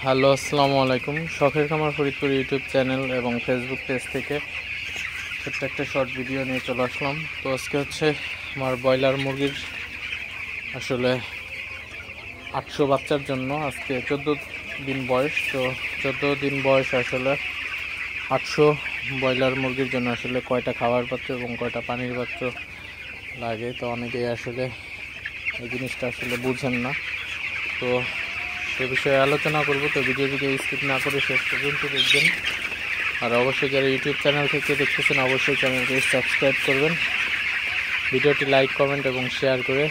Hello, আসসালামু আলাইকুম। শখের খামার ফরিদপুর ইউটিউব চ্যানেল এবং ফেসবুক পেজ থেকে ছোট্ট একটা শর্ট ভিডিও নিয়ে চলে আসলাম। তো আজকে হচ্ছে আমার ব্রয়লার মুরগির আসলে 800 বাচ্চার জন্য আজকে 14 দিন বয়স। তো 14 দিন বয়স আসলে 800 ব্রয়লার মুরগির জন্য আসলে কয়টা খাবার পাত্র এবং কয়টা পানির পাত্র লাগে, তো অনেকেই আসলে এই জিনিসটা আসলে বুঝেন না। তো সে বিষয়ে আলোচনা করব। তো ভিডিওটিকে স্কিপ না করে শেষ পর্যন্ত দেখবেন। আর অবশ্যই যারা ইউটিউব চ্যানেল থেকে দেখতেছেন অবশ্যই চ্যানেলকে সাবস্ক্রাইব করবেন, ভিডিওটি লাইক কমেন্ট এবং শেয়ার করে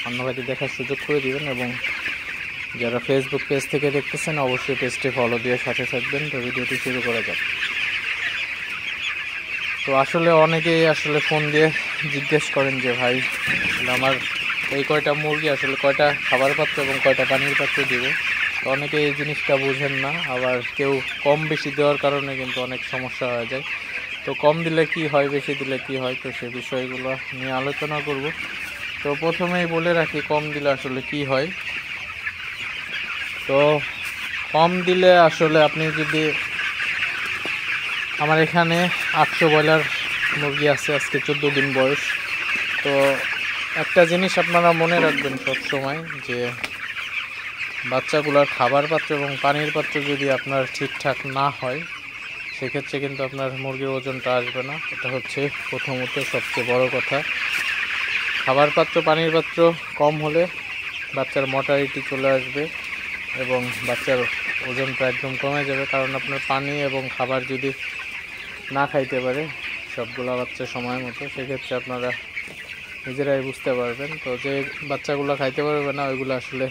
অন্য ভাইদের দেখার সুযোগ করে দিবেন। এবং যারা ফেসবুক পেজ থেকে দেখতেছেন অবশ্যই পেজটি ফলো দিয়ে সাথে থাকবেন। তো ভিডিওটি শুরু করা যাক। তো আসলে অনেকেই আসলে ফোন দিয়ে জিজ্ঞেস করেন যে ভাই আমার এই কয়টা মুরগি আসলে কয়টা খাবার পাত্র এবং কয়টা পানির পাত্র দিব। তো অনেকে এই জিনিসটা বুঝেন না, আবার কেউ কম বেশি দেওয়ার কারণে কিন্তু অনেক সমস্যা হয়ে যায়। তো কম দিলে কি হয়, বেশি দিলে কি হয়, তো সে বিষয়গুলো নিয়ে আলোচনা করব। তো প্রথমেই বলে রাখি কম দিলে আসলে কি হয়। তো কম দিলে আসলে আপনি যদি আমার এখানে 800 ব্রয়লার মুরগি আছে, আজকে 14 দিন বয়স। তো একটা জিনিস আপনারা মনে রাখবেন সবসময় যে বাচ্চাগুলোর খাবার পাত্র এবং পানির পাত্র যদি আপনার ঠিকঠাক না হয় সেক্ষেত্রে কিন্তু আপনার মুরগির ওজনটা আসবে না। এটা হচ্ছে প্রথমত সবচেয়ে বড় কথা। খাবার পাত্র পানির পাত্র কম হলে বাচ্চার মর্টালিটি চলে আসবে এবং বাচ্চার ওজনটা একদম কমে যাবে। কারণ আপনার পানি এবং খাবার যদি না খাইতে পারে সবগুলো বাচ্চা সময় মতো, সেক্ষেত্রে আপনারা নিজেরাই বুঝতে পারবেন। তো যে বাচ্চাগুলো খাইতে পারবে না ওইগুলো আসলে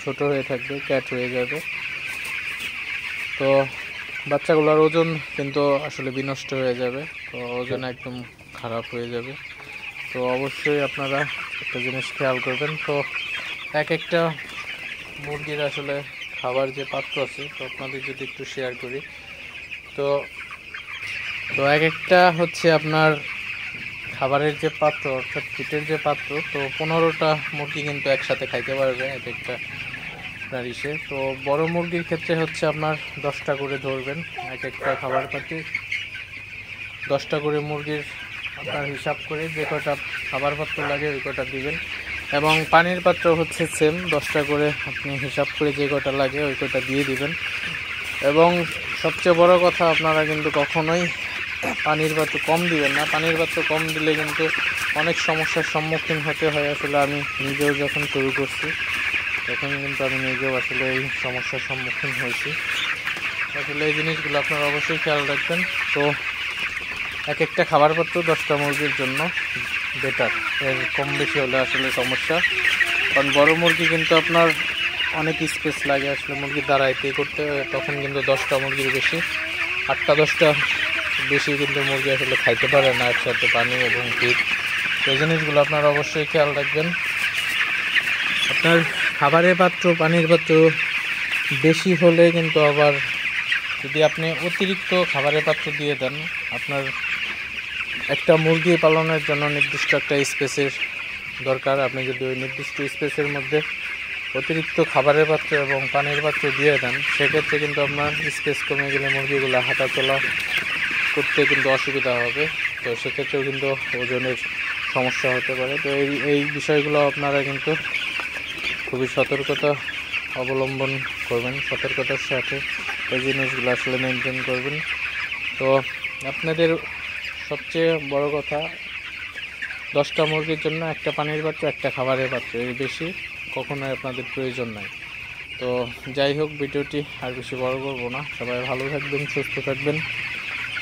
ছোট হয়ে থাকবে, ক্যাট হয়ে যাবে। তো বাচ্চাগুলোর ওজন কিন্তু আসলে বিনষ্ট হয়ে যাবে, তো ওজন একদম খারাপ হয়ে যাবে। তো অবশ্যই আপনারা একটা জিনিস খেয়াল করবেন। তো এক একটা মুরগির আসলে খাবার যে পাত্র আছে, তো আপনাদের যদি একটু শেয়ার করি, তো তো এক একটা হচ্ছে আপনার খাবারের যে পাত্র অর্থাৎ ফিটের যে পাত্র, তো 15টা মুরগি কিন্তু একসাথে খাইতে পারবে এক একটা আপনার ইসে। তো বড় মুরগির ক্ষেত্রে হচ্ছে আপনার 10টা করে ধরবেন, এক একটা খাবার পাত্রে 10টা করে মুরগির আপনার হিসাব করে যে কটা খাবার পাত্র লাগে ওই কটা দিবেন। এবং পানির পাত্র হচ্ছে সেম 10টা করে আপনি হিসাব করে যে কটা লাগে ওই কটা দিয়ে দিবেন। এবং সবচেয়ে বড় কথা, আপনারা কিন্তু কখনোই পানির পাত্র কম দিবেন না। পানির পাত্র কম দিলে কিন্তু অনেক সমস্যার সম্মুখীন হতে হয়। আসলে আমি নিজেও যখন শুরু করছি তখন কিন্তু আমি নিজেও আসলে এই সমস্যার সম্মুখীন হয়েছি। আসলে এই জিনিসগুলো আপনারা অবশ্যই খেয়াল রাখবেন। তো এক একটা খাবার পাত্র 10টা মুরগির জন্য বেটার, এর কম বেশি হলে আসলে সমস্যা। কারণ বড় মুরগি কিন্তু আপনার অনেক স্পেস লাগে আসলে মুরগি দাঁড়াইতে করতে, তখন কিন্তু 10টা মুরগির বেশি 8টা 10টা বেশি কিন্তু মুরগি আসলে খাইতে পারে না একসাথে পানি এবং ফিড। এই জিনিসগুলো আপনারা অবশ্যই খেয়াল রাখবেন। আপনার খাবারের পাত্র পানির পাত্র বেশি হলে কিন্তু আবার যদি আপনি অতিরিক্ত খাবারের পাত্র দিয়ে দেন, আপনার একটা মুরগি পালনের জন্য নির্দিষ্ট একটা স্পেসের দরকার। আপনি যদি ওই নির্দিষ্ট স্পেসের মধ্যে অতিরিক্ত খাবারের পাত্র এবং পানির পাত্র দিয়ে দেন সেক্ষেত্রে কিন্তু আপনার স্পেস কমে গেলে মুরগিগুলো হাঁটা চলা করতে কিন্তু অসুবিধা হবে। তো সেক্ষেত্রেও কিন্তু ওজনের সমস্যা হতে পারে। তো এই বিষয়গুলো আপনারা কিন্তু খুবই সতর্কতা অবলম্বন করবেন, সতর্কতার সাথে এই জিনিসগুলো আসলে মেনটেন করবেন। তো আপনাদের সবচেয়ে বড় কথা 10টা মুরগির জন্য একটা পানির পাত্র একটা খাবারের পাত্র, এর বেশি কখনোই আপনাদের প্রয়োজন নাই। তো যাই হোক, ভিডিওটি আর বেশি বড় করব না। সবাই ভালো থাকবেন, সুস্থ থাকবেন।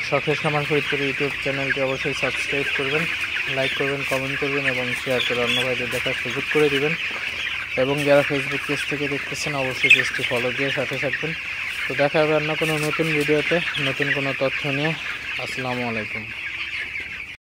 শখের খামার ফরিদপুর ইউটিউব চ্যানেলটি অবশ্যই সাবস্ক্রাইব করবেন, লাইক করবেন, কমেন্ট করবেন এবং শেয়ার করে অন্য ভাইদের দেখার সুযোগ করে দিবেন। এবং যারা ফেসবুক পেজ থেকে দেখতেছেন অবশ্যই পেজটি ফলো দিয়ে সাথে থাকবেন। তো দেখা হবে অন্য কোনো নতুন ভিডিওতে নতুন কোনো তথ্য নিয়ে। আসসালামু আলাইকুম।